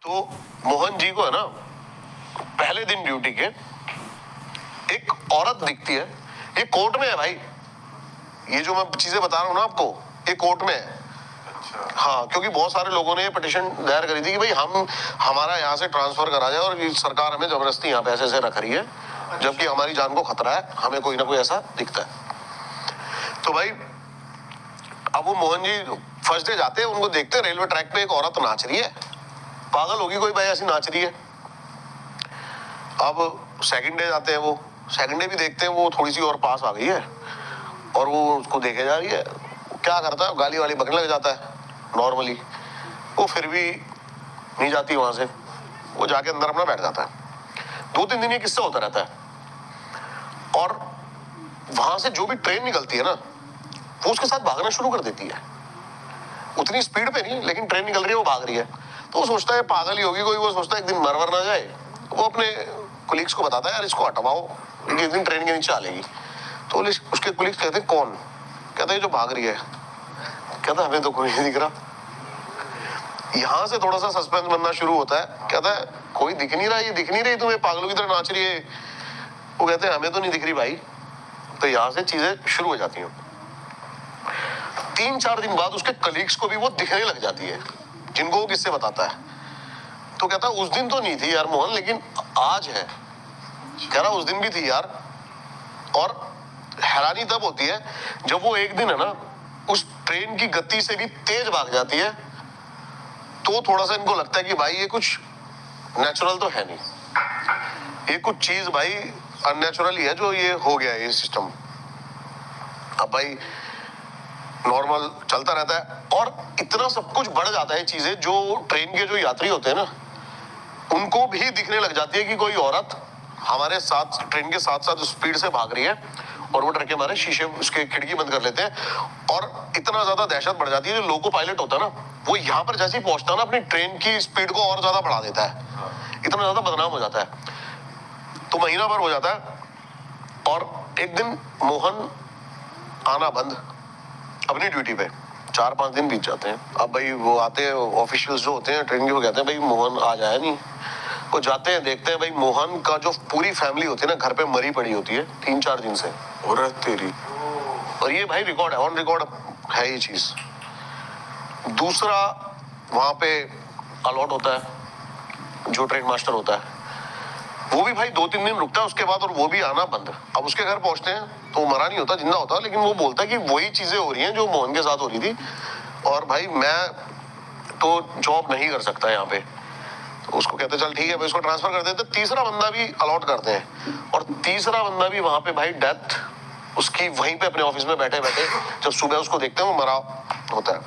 तो मोहन जी को है ना, पहले दिन ड्यूटी के एक औरत दिखती है। ये कोर्ट में है भाई, ये जो मैं चीजें बता रहा हूँ ना आपको, ये कोर्ट में है। अच्छा। हाँ, क्योंकि बहुत सारे लोगों ने ये पिटीशन दायर करी थी कि भाई हमारा यहाँ से ट्रांसफर करा जाए और ये सरकार हमें जबरदस्ती यहाँ पे ऐसे रख रही है, जबकि हमारी जान को खतरा है, हमें कोई ना कोई ऐसा दिखता है। तो भाई अब वो मोहन जी फर्स्ट डे जाते हैं, उनको देखते हैं रेलवे ट्रैक पे एक औरत नाच रही है, पागल होगी कोई भाई, ऐसी नाच रही है। अब सेकंड डे जाते हैं, वो सेकंड डे भी देखते हैं, वो थोड़ी सी और पास आ गई है और वो उसको देखे जा रही है। क्या करता है, गाली वाली बकने लग जाता है नॉर्मली। वो फिर भी नहीं जाती वहां से, वो जाके अंदर अपना बैठ जाता है। 2-3 दिन ये किस्सा होता रहता है और वहां से जो भी ट्रेन निकलती है ना, वो उसके साथ भागना शुरू कर देती है। उतनी स्पीड पे नहीं, लेकिन ट्रेन निकल रही है, वो भाग रही है। तो वो सोचता है पागल ही होगी कोई, वो सोचता है एक दिन मर ना जाए। वो अपने कोलीग्स को बताता है, यार इसको हटवाओ, एक दिन ट्रेन के नीचे आ लेगी। तो उसके कोलीग्स कहते हैं कौन? कहते हैं जो भाग रही है। कहता है हमें तो कोई नहीं दिख रहा। यहां से थोड़ा सा सस्पेंस बनना शुरू होता है। कहता है कोई दिख नहीं रहा, ये दिख नहीं रही तुम्हें, पागलों की तरह नाच रही है। वो कहते हैं हमें तो नहीं दिख रही भाई। तो यहां से चीजें शुरू हो जाती हैं। 3-4 दिन बाद उसके कलीग्स को भी वो दिखने लग जाती है, जिनको वो किससे बताता है। तो कहता है उस दिन तो नहीं थी यार मोहन, लेकिन आज है। कह रहा उस दिन भी थी यार। और हैरानी तब होती है जब वो एक दिन है ना, उस ट्रेन की गति से भी तेज भाग जाती है। तो थोड़ा सा इनको लगता है कि भाई ये कुछ नेचुरल तो है नहीं, ये कुछ चीज भाई अननेचुरल ही है जो ये हो गया है ये सिस्टम। अब भाई नॉर्मल चलता रहता है और इतना सब कुछ बढ़ जाता है चीजें, जो ट्रेन के जो यात्री होते हैं ना, उनको भी दिखने लग जाती है कि कोई औरत हमारे साथ ट्रेन के साथ साथ स्पीड से भाग रही है। और वो डर के मारे शीशे उसके खिड़की बंद कर लेते हैं और इतना ज्यादा दहशत बढ़ जाती है। जो लोको पायलट होता है ना, वो यहाँ पर जैसे ही पहुंचता है ना, अपनी ट्रेन की स्पीड को और ज्यादा बढ़ा देता है, इतना ज्यादा बदनाम हो जाता है। तो महीना भर हो जाता है और एक दिन मोहन आना बंद अपनी ड्यूटी पे। 4-5 दिन बीत जाते हैं। अब भाई वो आते हैं ऑफिशियल्स जो होते हैं ट्रेन के, वो कहते हैं भाई मोहन आज आया नहीं। वो जाते हैं, देखते हैं भाई मोहन का जो पूरी फैमिली होती है ना, घर पे मरी पड़ी होती है 3-4 दिन से। और तेरी, और ये भाई रिकॉर्ड है, ऑन रिकॉर्ड है ये चीज। दूसरा, वहां पे अलॉट होता है जो ट्रेन मास्टर होता है, वो भी भाई 2-3 दिन रुकता है उसके बाद, और वो भी आना बंद। अब उसके घर पहुंचते हैं तो वो मरा नहीं होता, जिंदा होता, लेकिन वो बोलता है कि वही चीजें हो रही हैं जो मोहन के साथ हो रही थी, और भाई मैं तो जॉब नहीं कर सकता यहाँ पे। तो उसको कहते चल ठीक है भाई, उसको ट्रांसफर कर देते। तीसरा बंदा भी अलॉट करते हैं और तीसरा बंदा भी वहां पे भाई डेथ उसकी वहीं पे अपने ऑफिस में बैठे बैठे, जब सुबह उसको देखते हैं वो मरा होता है।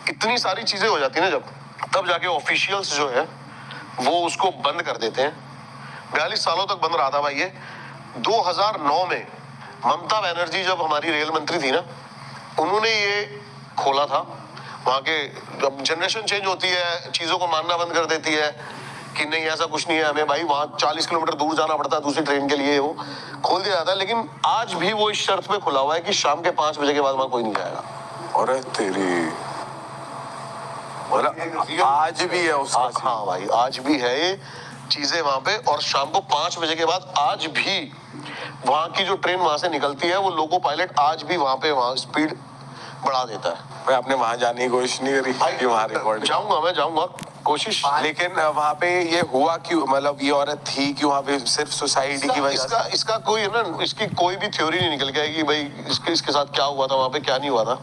इतनी सारी चीजें हो जाती है ना जब, तब जाके ऑफिशियल्स जो है वो उसको बंद कर देते हैं। 42 सालों तक बंद रहा था भाई ये। 2009 में ममता बनर्जी जब हमारी रेल मंत्री थी ना, उन्होंने ये खोला था। वहां के जब जनरेशन चेंज होती है, चीजों को मानना बंद कर देती है कि नहीं ऐसा कुछ नहीं है, हमें भाई वहां 40 किलोमीटर दूर जाना पड़ता है दूसरी ट्रेन के लिए, वो खोल दिया जाता है। लेकिन आज भी वो इस शर्त पे खुला हुआ है कि शाम के 5 बजे के बाद वहां कोई नहीं जाएगा। और तेरी, आज भी है उसका? हाँ भाई, आज भी है ये चीजें वहां पे। और शाम को 5 बजे के बाद आज भी वहां की जो ट्रेन वहां से निकलती है, वो लोको पायलट आज भी वहां पे वहां स्पीड बढ़ा देता है। भाई आपने वहां जाने की कोशिश नहीं करी कि वहां रिकॉर्ड? जाऊंगा, मैं जाऊंगा, कोशिश। लेकिन वहां पे ये हुआ क्यों? मतलब ये औरत थी कि वहां पे सिर्फ सोसाइटी की वजह से? इसका कोई है ना, इसकी कोई भी थ्योरी नहीं निकल के आएगी कि भाई इसके साथ क्या हुआ था, वहां पे क्या नहीं हुआ था।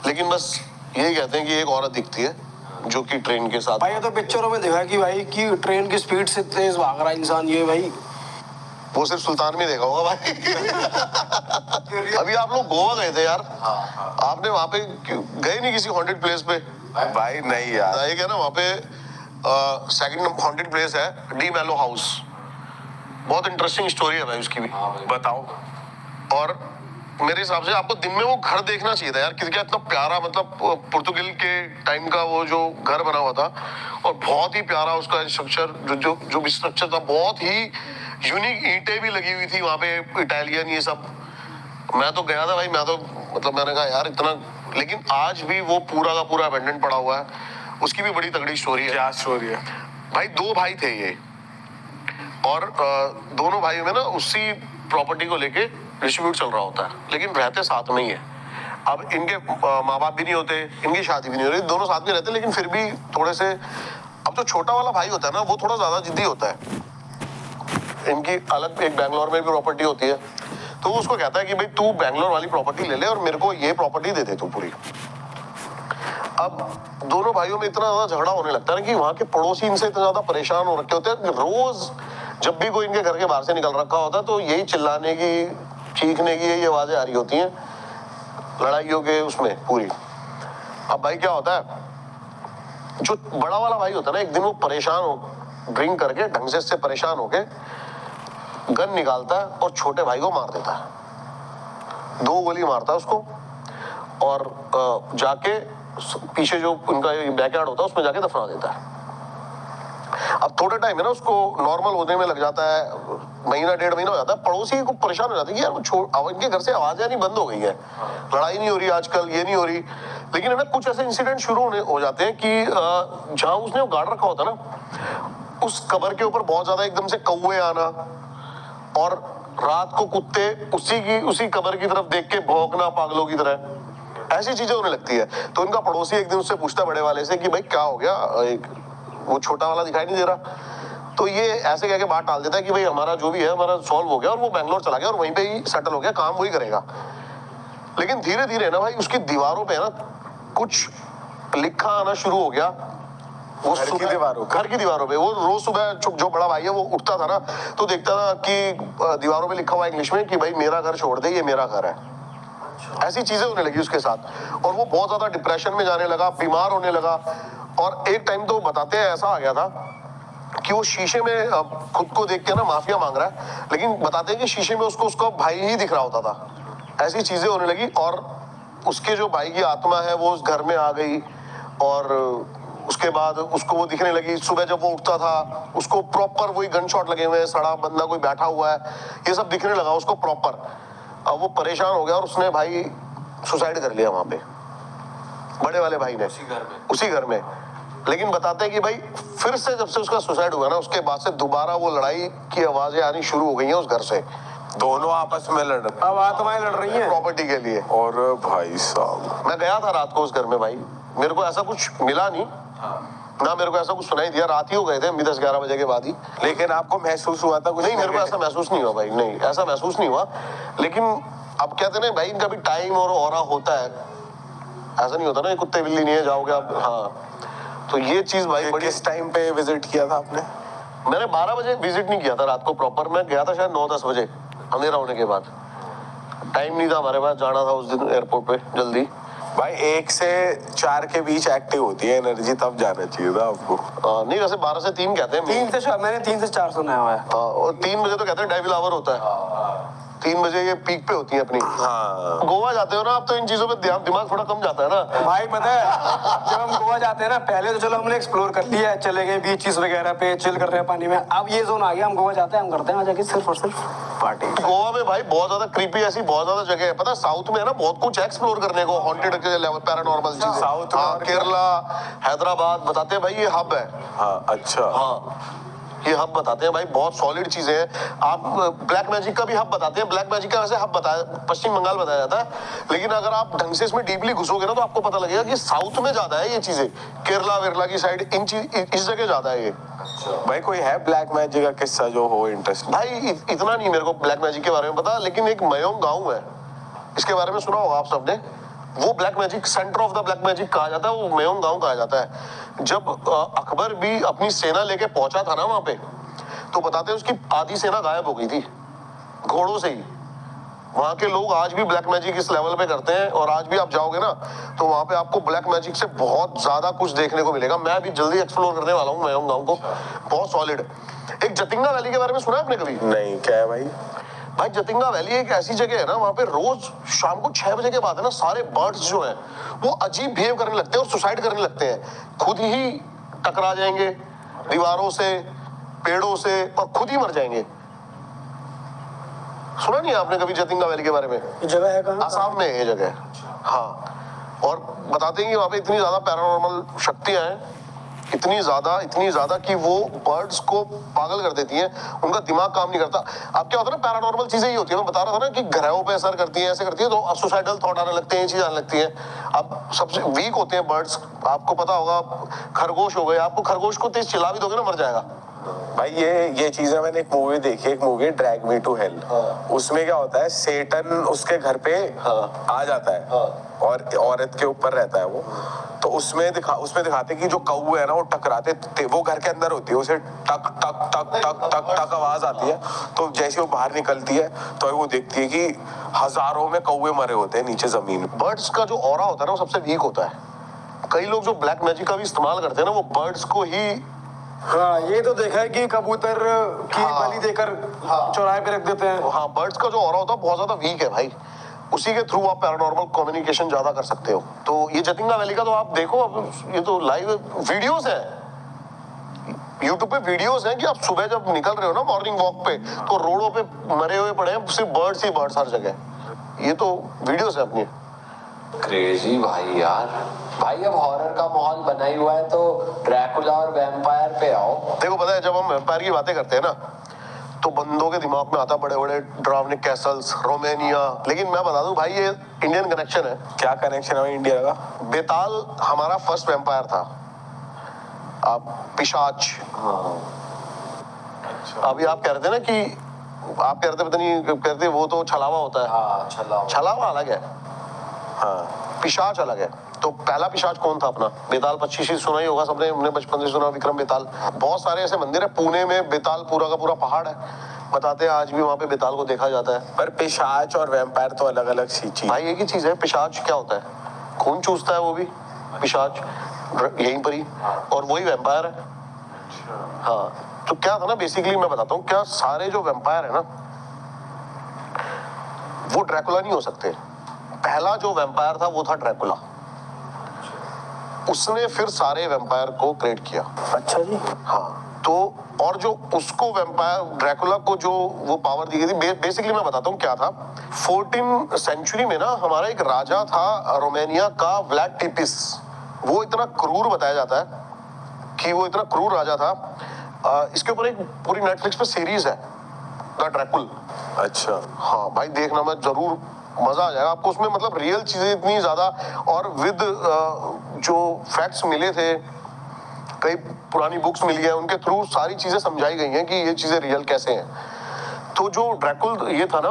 लेकिन बस यही कहते हैं कि एक औरत दिखती है जो कि ट्रेन के साथ। भाई ये तो पिक्चरों में देखा कि भाई कि ट्रेन की स्पीड से तेज भाग रहा इंसान, ये भाई वो सिर्फ सुल्तान में देखा होगा भाई। अभी आप लोग गोवा गए थे यार, आपने वहां पे गए नहीं किसी हॉन्टेड प्लेस पे? भाई नहीं यार, एक है ना वहां पे सेकंड हॉन्टेड प्लेस है, डी मैलो हाउस। बहुत इंटरेस्टिंग स्टोरी है भाई उसकी भी। बताओ। और मेरे हिसाब से आपको दिन में वो घर देखना चाहिए था यार, क्या इतना प्यारा, मतलब पुर्तगाल के टाइम का वो जो घर बना हुआ था, और बहुत ही प्यारा उसका स्ट्रक्चर, जो भी स्ट्रक्चर था, बहुत ही यूनिक। ईंटें भी लगी हुई थी वहां पे, इटालियन ये सब। मैं तो गया था भाई, मैं तो मतलब मैंने कहा यार इतना, लेकिन आज भी वो पूरा का पूरा अबेंडन पड़ा हुआ है। उसकी भी बड़ी तगड़ी स्टोरी है। क्या स्टोरी है? भाई 2 भाई थे ये, और दोनों भाइयों में ना उसी प्रॉपर्टी को लेके डिस्ट्रीब्यूट चल रहा होता है, लेकिन रहते साथ में ही है। अब इनके माँ बाप भी नहीं होते, इनकी शादी भी नहीं हो रही, दोनों साथ में रहते, लेकिन फिर भी थोड़े से, अब जो छोटा वाला भाई होता है ना वो थोड़ा ज्यादा जिद्दी होता है। इनकी अलग एक बैंगलोर में भी प्रॉपर्टी होती है, तो वो उसको कहता है कि भाई तू बैंगलोर वाली प्रॉपर्टी ले ले और मेरे को ये प्रॉपर्टी दे दे तू पूरी। अब दोनों भाइयों में इतना ज्यादा झगड़ा होने लगता है कि वहां के पड़ोसी इनसे इतना ज्यादा परेशान हो रखे होते हैं, रोज जब भी कोई इनके घर के बाहर से निकल रखा होता है तो यही चिल्लाने की, चीखने की यही आवाजें आ रही होती हैं, लड़ाइयों के उसमें पूरी। अब भाई क्या होता है, जो बड़ा वाला भाई होता है ना, एक दिन वो परेशान हो, ड्रिंक करके ढंग से परेशान होके गन निकालता है और छोटे भाई को मार देता है, 2 गोली मारता है उसको, और जाके पीछे जो उनका बैकयार्ड होता है उसमें जाके दफना देता है। अब थोड़े टाइम है ना उसको नॉर्मल होने में लग जाता है, महीना 1.5 महीना हो जाता है। पड़ोसी को परेशान हो जाते हैं कि यार वो इनके घर से आवाजें नहीं बंद हो गई है, लड़ाई नहीं हो रही आजकल, ये नहीं हो रही, लेकिन है ना कुछ ऐसे इंसिडेंट शुरू हो जाते हैं कि जहां उसने वो गाड़ रखा होता है ना, उस कबर के ऊपर बहुत ज्यादा एकदम से कौवे आना, और रात को कुत्ते उसी कबर की तरफ देख के भौंकना पागलों की तरह, ऐसी चीजें होने लगती है। तो इनका पड़ोसी एक दिन उससे पूछता बड़े वाले से कि भाई क्या हो गया, वो छोटा वाला दिखाई नहीं दे रहा, तो ये ऐसे कह के बात टाल देता है कि भाई हमारा जो भी है हमारा सॉल्व हो गया, और वो बैंगलोर चला गया और वहीं पे ही सेटल हो गया, काम वही करेगा। लेकिन धीरे धीरे ना भाई उसकी दीवारों पे ना कुछ लिखा आना शुरू हो गया, वो घर की दीवारों पे वो रोज सुबह जो बड़ा भाई है वो उठता था ना तो देखता था कि दीवारों पे लिखा हुआ इंग्लिश में कि भाई मेरा घर छोड़ दे, ये मेरा घर है। ऐसी चीजें होने लगी उसके साथ, और वो बहुत ज्यादा डिप्रेशन में जाने लगा, बीमार होने लगा, और एक टाइम तो बताते हैं ऐसा आ गया था कि वो शीशे में खुद को देख के ना माफिया मांग रहा है, लेकिन बताते हैं कि शीशे में उसको उसका भाई ही दिख रहा होता था। ऐसी चीजें होने लगी, और उसके जो भाई की आत्मा है वो उस घर में आ गई, और उसके बाद उसको वो दिखने लगी। सुबह जब वो उठता था उसको प्रॉपर वही गन शॉट लगे हुए हैं, सड़ा बंदा कोई बैठा हुआ है, ये सब दिखने लगा उसको प्रॉपर। अब वो परेशान हो गया और उसने भाई सुसाइड कर लिया वहां पे, बड़े वाले भाई ने, उसी घर में। लेकिन बताते हैं कि भाई फिर से जब से उसका सुसाइड हुआ ना, उसके बाद से दोबारा वो लड़ाई की आवाजें आनी शुरू हो गई हैं उस घर से, दोनों आपस में लड़ रहे, अब आत्माएं लड़ रही हैं प्रॉपर्टी के लिए। और भाई साहब मैं गया था रात को उस घर में भाई, मेरे को ऐसा कुछ मिला नहीं ना, मेरे को ऐसा कुछ सुनाई दिया, रात ही हो गए थे 10-11 बजे के बाद ही। लेकिन आपको महसूस हुआ था कुछ? नहीं, मेरे को ऐसा महसूस नहीं हुआ भाई, नहीं ऐसा महसूस नहीं हुआ। लेकिन अब कहते हैं भाई इनका भी टाइम और ऑरा होता है, ऐसा नहीं होता ना कुत्ते बिल्ली नहीं है जाओगे आप। हाँ, तो ये चीज भाई बड़ी। किस टाइम पे विजिट किया था आपने? मैंने 12 बजे विजिट नहीं किया था रात को प्रॉपर, मैं गया था शायद 9-10 बजे अंधेरा होने के बाद। टाइम नहीं था हमारे पास, जाना था उस दिन एयरपोर्ट पे जल्दी। भाई 1 से 4 के बीच एक्टिव होती है एनर्जी, तब जाना चाहिए था आपको। नहीं वैसे 12 से 3 कहते हैं। 3 से मैंने 3 से 4 सुना हुआ है। और 3 बजे तो कहते हैं डेविल आवर होता है, 3 बजे ये पीक पे होती है अपनी। हाँ, गोवा जाते हो ना आप तो इन चीजों पे दिमाग थोड़ा कम जाता है ना भाई। पता है जब हम गोवा जाते हैं ना, पहले तो चलो हमने एक्सप्लोर कर लिया है, चले गए बीचेस वगैरह पे, चिल कर रहे हैं पानी में। अब ये जोन आ गया, हम गोवा जाते हैं, हम करते हैं जाके सिर्फ और सिर्फ पार्टी। गोवा में भाई बहुत ज्यादा क्रीपी ऐसी बहुत ज्यादा जगह है, पता है साउथ में है ना बहुत कुछ एक्सप्लोर करने को, हॉन्टेड के लेवल, पैरानॉर्मल चीजें। साउथ में हाँ, केरला, हैदराबाद बताते हैं भाई ये हब है। हाँ, अच्छा। हाँ, ये हब बताते हैं भाई, बहुत सॉलिड चीजें हैं। आप ब्लैक मैजिक का भी हब बताते हैं, ब्लैक मैजिक का वैसे हब बताया पश्चिम बंगाल बताया जाता है, लेकिन अगर आप ढंग से इसमें डीपली घुसोगे ना तो आपको पता लगेगा कि साउथ में ज्यादा है ये चीजें, केरला वेरला की साइड इस जगह ज्यादा है ये। भाई कोई है ब्लैक मैजिक का किस्सा जो हो इंटरेस्टिंग? भाई इतना नहीं मेरे को ब्लैक मैजिक के बारे में पता, लेकिन एक मयोंग गांव है, इसके बारे में सुना होगा आप सबने। वो black magic, centre of the black magic कहा जाता है, वो मयोंग गांव कहा जाता है। जब अकबर भी अपनी सेना लेके पहुंचा था ना वहां पे, तो बताते हैं उसकी आधी सेना गायब हो गई थी घोड़ों से ही। वहां के लोग आज भी ब्लैक मैजिक इस लेवल पे करते हैं, और आज भी आप जाओगे ना तो वहां पे आपको ब्लैक मैजिक से बहुत ज्यादा कुछ देखने को मिलेगा। मैं भी जल्दी एक्सप्लोर करने वाला हूँ मयोंग गांव को, बहुत सॉलिड। एक जतिंगा वैली के बारे में सुना है आपने कभी? नहीं, क्या है भाई? भाई जतिंगा वैली एक ऐसी जगह है ना, वहां पे रोज शाम को 6 बजे के बाद है ना, सारे बर्ड्स जो हैं वो अजीब बिहेव करने लगते हैं और सुसाइड करने लगते हैं, खुद ही टकरा जाएंगे दीवारों से, पेड़ों से, और खुद ही मर जाएंगे। सुना नहीं आपने कभी जतिंगा वैली के बारे में? ये जगह है कहाँ? आसाम में है ये जगह। हाँ, और बताते हैं कि वहां पे इतनी ज्यादा पैरानॉर्मल शक्तियां हैं इतनी ज्यादा कि वो बर्ड्स को पागल कर देती हैं, उनका दिमाग काम नहीं करता। अब क्या होता है ना, पैरानॉर्मल चीजें ही होती है, मैं बता रहा था ना कि ग्रहों पे असर करती हैं, ऐसे करती है, तो सुसाइडल थॉट आने लगते हैं, ये चीज आने लगती है। अब सबसे वीक होते हैं बर्ड्स, आपको पता होगा, खरगोश हो गए, आपको खरगोश को तेज चिल्ला भी दोगे ना मर जाएगा। भाई ये चीजें मैंने एक मूवी देखी, एक movie drag me to hell. उसमें क्या होता है, सेटन उसके घर पे आ जाता है और औरत के ऊपर रहता है वो। तो उसमें दिखाते कि जो कौवे है ना वो टकराते, वो घर के अंदर होती है, उसे टक टक टक टक टक टक आवाज आती है। तो जैसे वो बाहर निकलती है तो वो देखती है कि हजारों में कौवे मरे होते हैं नीचे जमीन में। बर्ड्स का जो ऑरा होता है ना वो सबसे वीक होता है। कई लोग जो ब्लैक मैजिक का भी इस्तेमाल करते हैं ना, वो बर्ड्स को ही, हाँ ये तो देखा है कि कबूतर की बलि देकर चौराहे पे रख देते हैं। हाँ बर्ड्स का जो ऑरा होता है बहुत ज्यादा वीक है भाई, उसी के थ्रू आप पैरानॉर्मल कम्युनिकेशन ज्यादा कर सकते हो। तो ये जतिंगा वैली का तो आप देखो, अब ये तो लाइव वीडियोस है, यूट्यूब पे वीडियोस हैं कि आप सुबह जब निकल रहे हो ना मॉर्निंग वॉक पे, तो रोडों पे मरे हुए पड़े हैं सिर्फ बर्ड्स ही बर्ड्स हर जगह। ये तो वीडियोस है अपनी। क्रेजी भाई यार। भाई अब हॉरर का माहौल बना ही हुआ है, तो ड्रैकुला और वैम्पायर पे आओ। देखो पता है, जब हम वैम्पायर की बातें करते हैं ना, तो बंदों के दिमाग में आता बड़े बड़े डरावने कैसल्स, रोमानिया। लेकिन मैं बता दूं भाई, ये इंडियन कनेक्शन है। क्या कनेक्शन है इंडिया का? बेताल हमारा फर्स्ट वैम्पायर था। आप पिशाच, अभी आप कह रहे थे ना कि आप कह रहे थे, पता नहीं कहते, वो तो छलावा होता है। हाँ छलावा अलग है, हाँ पिशाच अलग है। तो पहला पिशाच कौन था अपना? बेताल 25 सुना ही होगा सबने, हमने बचपन से सुना, विक्रम बेताल। बहुत सारे ऐसे मंदिर है पुणे में, बेताल पूरा का पूरा पहाड़ है, बताते हैं आज भी वहाँ पे बेताल को देखा जाता है। पर पिशाच और वैम्पायर तो अलग अलग चीज। भाई एक ही चीज है। पिशाच क्या होता है? खून चूसता है वो भी पिशाच, यहीं पर ही, और वही वैम्पायर है। हाँ तो क्या था ना, बेसिकली मैं बताता हूँ, क्या सारे जो वैम्पायर है ना वो ड्रैकुला नहीं हो सकते। पहला जो वैम्पायर था वो था ड्रैकुला, उसने फिर सारे वैम्पायर को क्रिएट किया। अच्छा जी। हाँ तो, और जो उसको वैम्पायर ड्रैकुला को जो वो पावर दी गई थी, बेसिकली मैं बताता हूँ क्या था। 14th सेंचुरी में ना हमारा एक राजा था रोमानिया का, व्लाड टिपिस। वो इतना क्रूर बताया जाता है कि वो इतना क्रूर राजा था। इसके ऊपर एक पूरी नेटफ्लिक्स पे सीरीज है, द ड्रैकुल। अच्छा हाँ भाई देखना, मैं जरूर, मजा आ जाएगा आपको उसमें। मतलब रियल चीजें इतनी ज्यादा, और विद जो फैक्ट्स मिले थे, कई पुरानी बुक्स मिली है, उनके थ्रू सारी चीजें समझाई गई हैं कि ये चीजें रियल कैसे हैं। तो जो ड्रैकुल ये था ना,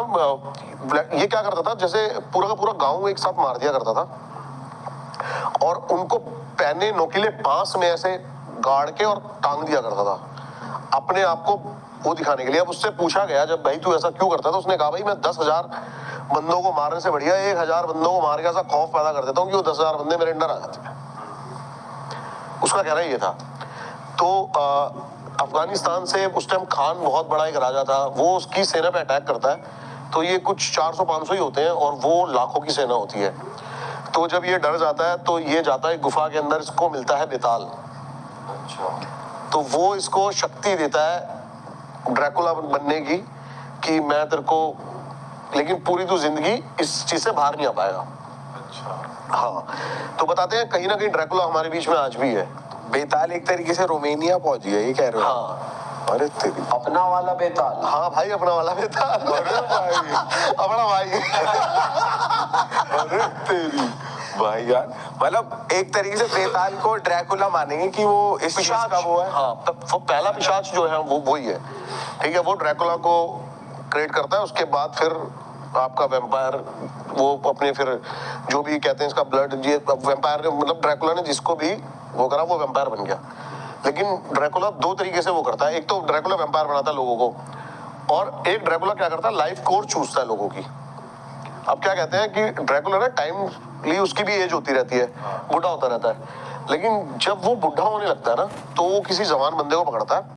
ये क्या करता था, जैसे पूरा का पूरा गांव एक साथ मार दिया करता था, और उनको पैने नोकीले बांस में ऐसे गाड़ के और टांग दिया करता था, अपने आप को वो दिखाने के लिए। अब उससे पूछा गया, जब भाई तू ऐसा क्यों करता था, उसने कहा भाई मैं 10,000 बंदों को मारने से बढ़िया 1,000 बंदों को मार के ऐसा खौफ पैदा कर देता हूँ कि वो 10,000 बंदे मेरे अंदर आ जाते हैं। उसका कहना ये था। तो अफगानिस्तान से उस टाइम खान बहुत बड़ा एक राजा था, वो उसकी सेना पे अटैक करता है, तो ये कुछ 400-500 ही होते हैं और वो लाखों की सेना होती है। तो जब ये डर जाता है तो ये जाता है गुफा के अंदर, इसको मिलता है बेताल। तो वो इसको शक्ति देता है ड्रैकुला बनने की, कि मैं तेरे को, लेकिन पूरी तो जिंदगी इस चीज से बाहर नहीं आ पाएगा। हाँ तो बताते हैं कहीं ना कहीं ड्रैकुला हमारे बीच में आज भी है। बेताल एक तरीके से रोमानिया पहुंच गया, ये कह रहे हो? हाँ अरे तेरी, अपना वाला बेताल। हाँ भाई अपना वाला बेताल। अरे भाई, अपना भाई। अरे तेरी भाई यार, मतलब एक तरीके से बेताल को ड्रैकुला मानेंगे कि वो इस चीज का वो है। हाँ तब पहला पिशाच जो है वो वही है, ठीक है। वो ड्रैकुला को क्रिएट करता है, उसके बाद फिर आपका वैम्पायर, वो अपने फिर जो भी कहते हैं इसका ब्लड, ये वैम्पायर मतलब ड्रैकुला ने जिसको भी वो करा वो वैम्पायर बन गया। लेकिन ड्रैकुला दो तरीके से वो करता है, एक तो ड्रैकुला वैम्पायर बनाता है लोगों को, और एक ड्रैकुला क्या करता है, लाइफ कोर चूसता है लोगों की। अब क्या कहते हैं कि ड्रैकुला ना टाइमली उसकी भी एज होती रहती है, बुढ़ा होता रहता है, लेकिन जब वो बुढ़ा होने लगता है ना, तो वो किसी जवान बंदे को पकड़ता है